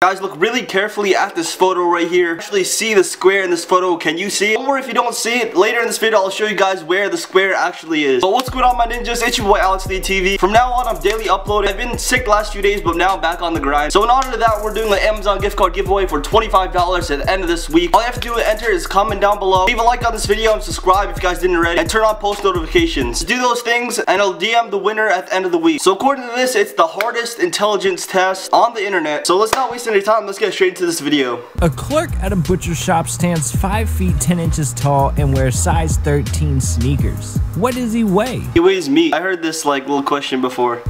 Guys, look really carefully at this photo right here. Actually see the square in this photo. Can you see it? Don't worry if you don't see it. Later in this video, I'll show you guys where the square actually is. But what's going on, my ninjas? It's your boy Alex Lee TV. From now on, I'm daily uploading. I've been sick the last few days, but now I'm back on the grind. So in honor of that, we're doing an Amazon gift card giveaway for $25 at the end of this week. All you have to do to enter is comment down below, leave a like on this video, and subscribe if you guys didn't already, and turn on post notifications. Do those things, and I'll DM the winner at the end of the week. So according to this, it's the hardest intelligence test on the internet. So let's not waste any time. Let's get straight into this video. A clerk at a butcher shop stands 5 feet 10 inches tall and wears size 13 sneakers. What does he weigh? He weighs meat. I heard this like little question before.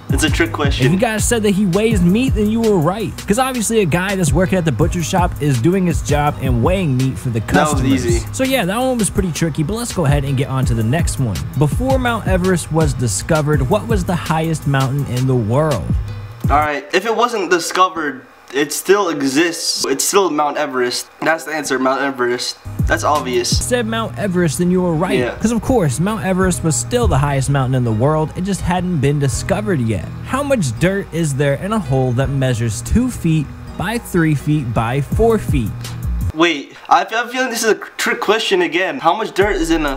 It's a trick question. If you guys said that he weighs meat, then you were right. Because obviously a guy that's working at the butcher shop is doing his job and weighing meat for the customers. That was easy. So yeah, that one was pretty tricky, but let's go ahead and get on to the next one. Before Mount Everest was discovered, what was the highest mountain in the world? Alright, if it wasn't discovered, it still exists. It's still Mount Everest. That's the answer, Mount Everest. That's obvious. Said Mount Everest, then you were right. Yeah. Because of course, Mount Everest was still the highest mountain in the world. It just hadn't been discovered yet. How much dirt is there in a hole that measures 2 feet by 3 feet by 4 feet? Wait, I'm feeling this is a trick question again. How much dirt is in a...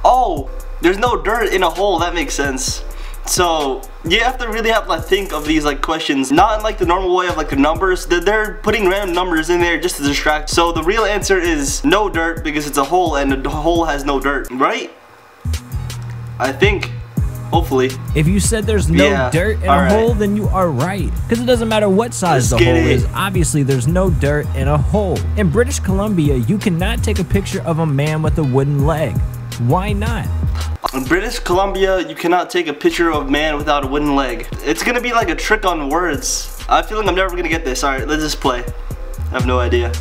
Oh, there's no dirt in a hole. That makes sense. So you have to really think of these like questions, not in like the normal way of like the numbers. They're putting random numbers in there just to distract. So the real answer is no dirt because it's a hole and the hole has no dirt, right? I think, hopefully. If you said there's no dirt in a hole, then you are right. Because it doesn't matter what size the hole is. Obviously, there's no dirt in a hole. In British Columbia, you cannot take a picture of a man with a wooden leg. Why not? In British Columbia, you cannot take a picture of a man without a wooden leg. It's gonna be like a trick on words. I feel like I'm never gonna get this. Alright, let's just play. I have no idea.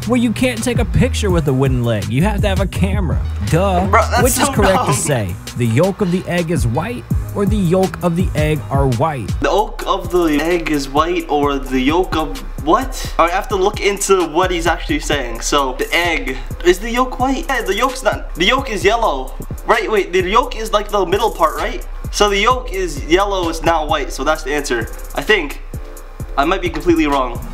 Well, you can't take a picture with a wooden leg. You have to have a camera. Duh. Bro, that's Which so is correct dumb. to say? The yolk of the egg is white, or the yolk of the egg are white? The yolk of the egg is white, or the yolk of what? I have to look into what he's actually saying. So the egg, is the yolk white? Yeah, the yolk's not. The yolk is yellow, right? Wait, the yolk is like the middle part, right? So the yolk is yellow, it's not white. So that's the answer. I think. I might be completely wrong.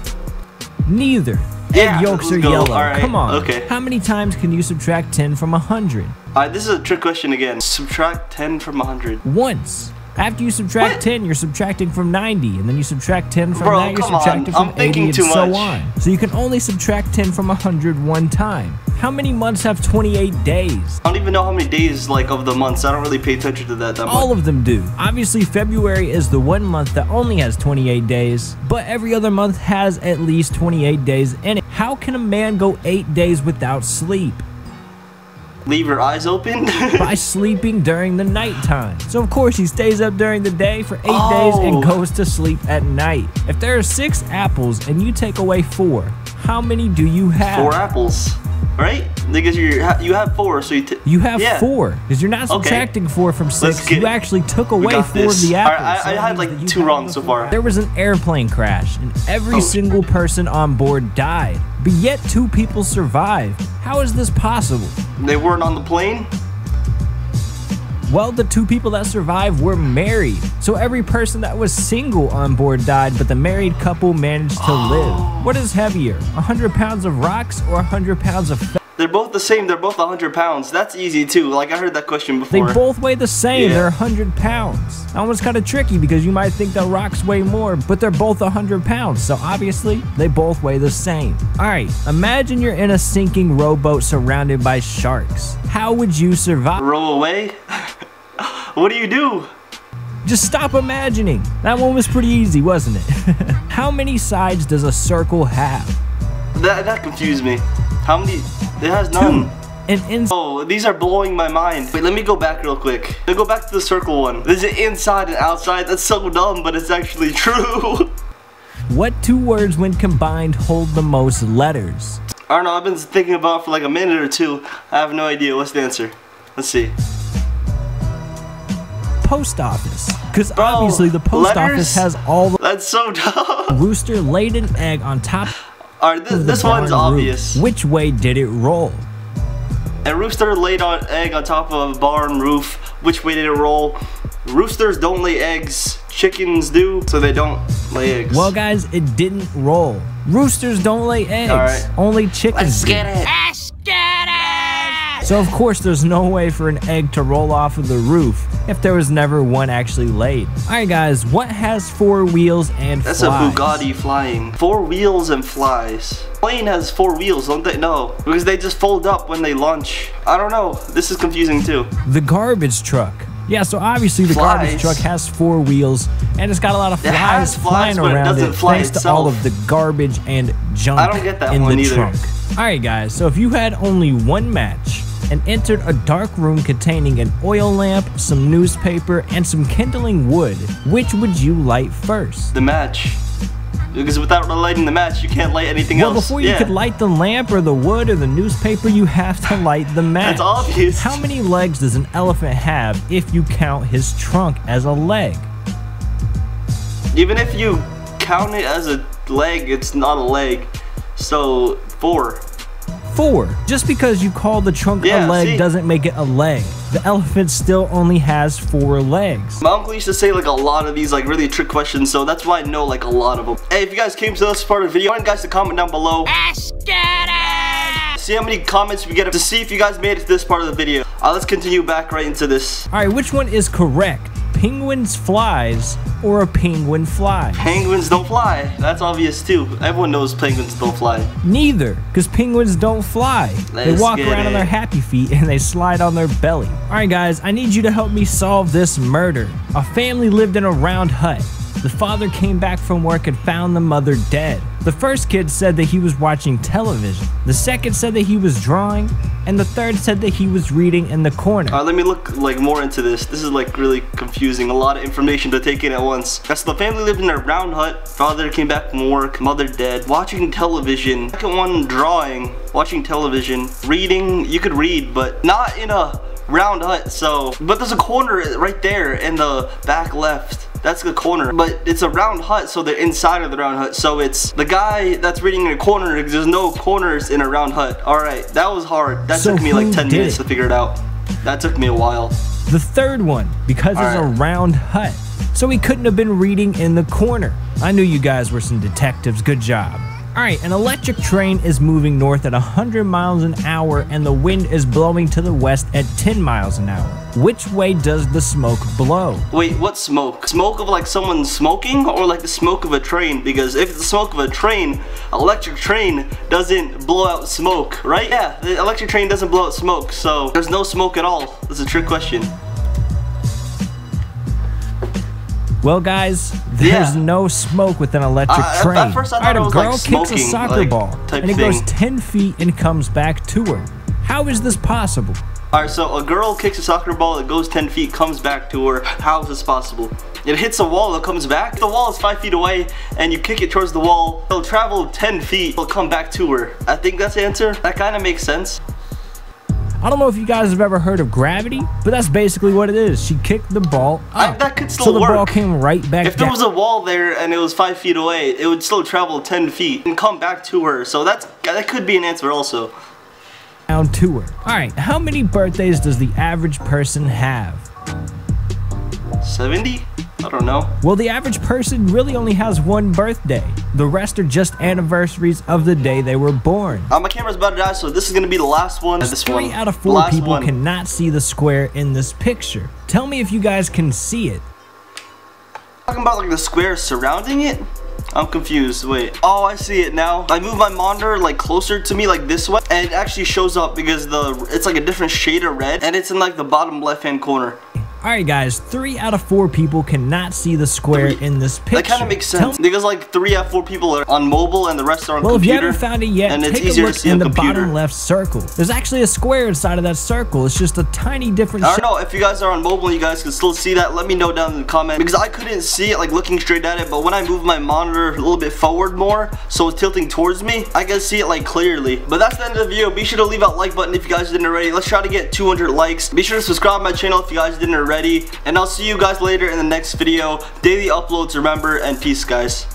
Neither. Yeah, egg yolks are yellow. Right. Come on. Okay. How many times can you subtract 10 from 100? This is a trick question again. Subtract 10 from 100. Once. After you subtract 10, you're subtracting from 90, and then you subtract 10 from that, you're come subtracting on. from 80, and too so much. on. So you can only subtract 10 from 100 one time. How many months have 28 days? I don't even know how many days like of the months. I don't really pay attention to that much. All of them do. Obviously, February is the one month that only has 28 days, but every other month has at least 28 days in it. How can a man go 8 days without sleep? Leave your eyes open? By sleeping during the nighttime. So of course he stays up during the day for 8 days and goes to sleep at night. If there are 6 apples and you take away 4, how many do you have? 4 apples, right? Because you have 4, so you have 4 because you're not subtracting 4 from 6. You actually took away 4 of the apples. I had like 2 wrong so far. There was an airplane crash and every single person on board died, but yet 2 people survived. How is this possible? They weren't on the plane? Well, the 2 people that survived were married. So every person that was single on board died, but the married couple managed to live. What is heavier, 100 pounds of rocks or 100 pounds of fat? They're both the same. They're both 100 pounds. That's easy too. Like I heard that question before. They both weigh the same. They're 100 pounds. That one's kind of tricky because you might think that rocks weigh more, but they're both 100 pounds. So obviously, they both weigh the same. All right, imagine you're in a sinking rowboat surrounded by sharks. How would you survive? Row away? What do you do? Just stop imagining. That one was pretty easy, wasn't it? How many sides does a circle have? That confused me. How many? It has none. 2. Oh, these are blowing my mind. Wait, let me go back real quick. Let's go back to the circle one. There's an inside and outside. That's so dumb, but it's actually true. What 2 words when combined hold the most letters? I don't know. I've been thinking about it for like a minute or 2. I have no idea. What's the answer? Let's see. Post office. Because obviously the post office has all the... That's so dumb. Rooster laid an egg on top. Alright, this one's obvious. Which way did it roll? A rooster laid an egg on top of a barn roof. Which way did it roll? Roosters don't lay eggs. Chickens do, so they don't lay eggs. Well, guys, it didn't roll. Roosters don't lay eggs. All right. Only chickens Let's do. get it. So of course there's no way for an egg to roll off of the roof if there was never one actually laid. Alright guys, what has 4 wheels and That's flies? a Bugatti flying. 4 wheels and flies. Plane has 4 wheels, don't they? No, because they just fold up when they launch. I don't know. This is confusing too. The garbage truck. Yeah, so obviously the Flies. garbage truck has 4 wheels and it's got a lot of It has flies flies, flying but it around doesn't it fly thanks to all itself. of the garbage and junk I don't get that in one the either. trunk. Alright guys, so if you had only one match and entered a dark room containing an oil lamp, some newspaper, and some kindling wood, which would you light first? The match. Because without lighting the match, you can't light anything Well, else. before you could light the lamp or the wood or the newspaper, you have to light the match. That's obvious. How many legs does an elephant have if you count his trunk as a leg? Even if you count it as a leg, it's not a leg. So 4. 4. Just because you call the trunk Yeah, a leg see? doesn't make it a leg. The elephant still only has 4 legs. My uncle used to say like a lot of these like really trick questions, so that's why I know like a lot of them. Hey, if you guys came to this part of the video, I want you guys to comment down below. See how many comments we get to see if you guys made it to this part of the video. Let's continue back right into this. Alright, which one is correct? Penguins flies or a penguin flies? Penguins don't fly. That's obvious too. Everyone knows penguins don't fly. Neither, because penguins don't fly. They Let's walk get around on it. their happy feet and they slide on their belly. Alright guys, I need you to help me solve this murder. A family lived in a round hut. The father came back from work and found the mother dead. The first kid said that he was watching television. The second said that he was drawing. And the third said that he was reading in the corner. Let me look like more into this. This is like really confusing. A lot of information to take in at once. So the family lived in a round hut. Father came back from work. Mother dead. Watching television. Second one, drawing. Watching television. Reading. You could read, but not in a round hut. So, but there's a corner right there in the back left. That's the corner, but it's a round hut, so they're inside of the round hut. So it's the guy that's reading in a corner because there's no corners in a round hut. All right, that was hard. That So took me like who 10 did minutes it? to figure it out. That took me a while. The third one, because it's a Alright. round hut. So he couldn't have been reading in the corner. I knew you guys were some detectives. Good job. Alright, an electric train is moving north at 100 miles an hour and the wind is blowing to the west at 10 miles an hour. Which way does the smoke blow? Wait, what smoke? Smoke of like someone smoking or like the smoke of a train? Because if it's the smoke of a train, electric train doesn't blow out smoke, right? Yeah, the electric train doesn't blow out smoke, so there's no smoke at all. That's a trick question. Well guys, there's no smoke with an electric train. At first I thought Alright, it a was girl like kicks smoking, a soccer like, ball type and it goes thing. 10 feet and comes back to her. How is this possible? Alright, so a girl kicks a soccer ball, it goes 10 feet, comes back to her. How is this possible? It hits a wall, it comes back. If the wall is 5 feet away and you kick it towards the wall, it'll travel 10 feet, it'll come back to her. I think that's the answer. That kind of makes sense. I don't know if you guys have ever heard of gravity, but that's basically what it is. She kicked the ball up. That could still so the work. ball came right back If there down. was a wall there and it was 5 feet away, it would still travel 10 feet and come back to her. So that could be an answer also. Down to her. Alright, how many birthdays does the average person have? 70? I don't know. Well, the average person really only has one birthday. The rest are just anniversaries of the day they were born. My camera's about to die, so this is going to be the last one. This 3 one. out of 4 Last people one. cannot see the square in this picture. Tell me if you guys can see it. Talking about like the square surrounding it? I'm confused. Wait. Oh, I see it now. I move my monitor like closer to me like this way, and it actually shows up because it's like a different shade of red, and it's in like the bottom left-hand corner. Alright guys, 3 out of 4 people cannot see the square in this picture. That kind of makes sense because like 3 out of 4 people are on mobile and the rest are on Well, computer. if you haven't found it yet, and it's take a easier to look see in on the computer. bottom left circle. There's actually a square inside of that circle. It's just a tiny different I shape. don't know if you guys are on mobile, you guys can still see that. Let me know down in the comment because I couldn't see it like looking straight at it, but when I move my monitor a little bit forward more, so it's tilting towards me, I can see it like clearly. But that's the end of the video. Be sure to leave that like button if you guys didn't already. Let's try to get 200 likes. Be sure to subscribe to my channel if you guys didn't already, and I'll see you guys later in the next video. Daily uploads, remember, and peace, guys.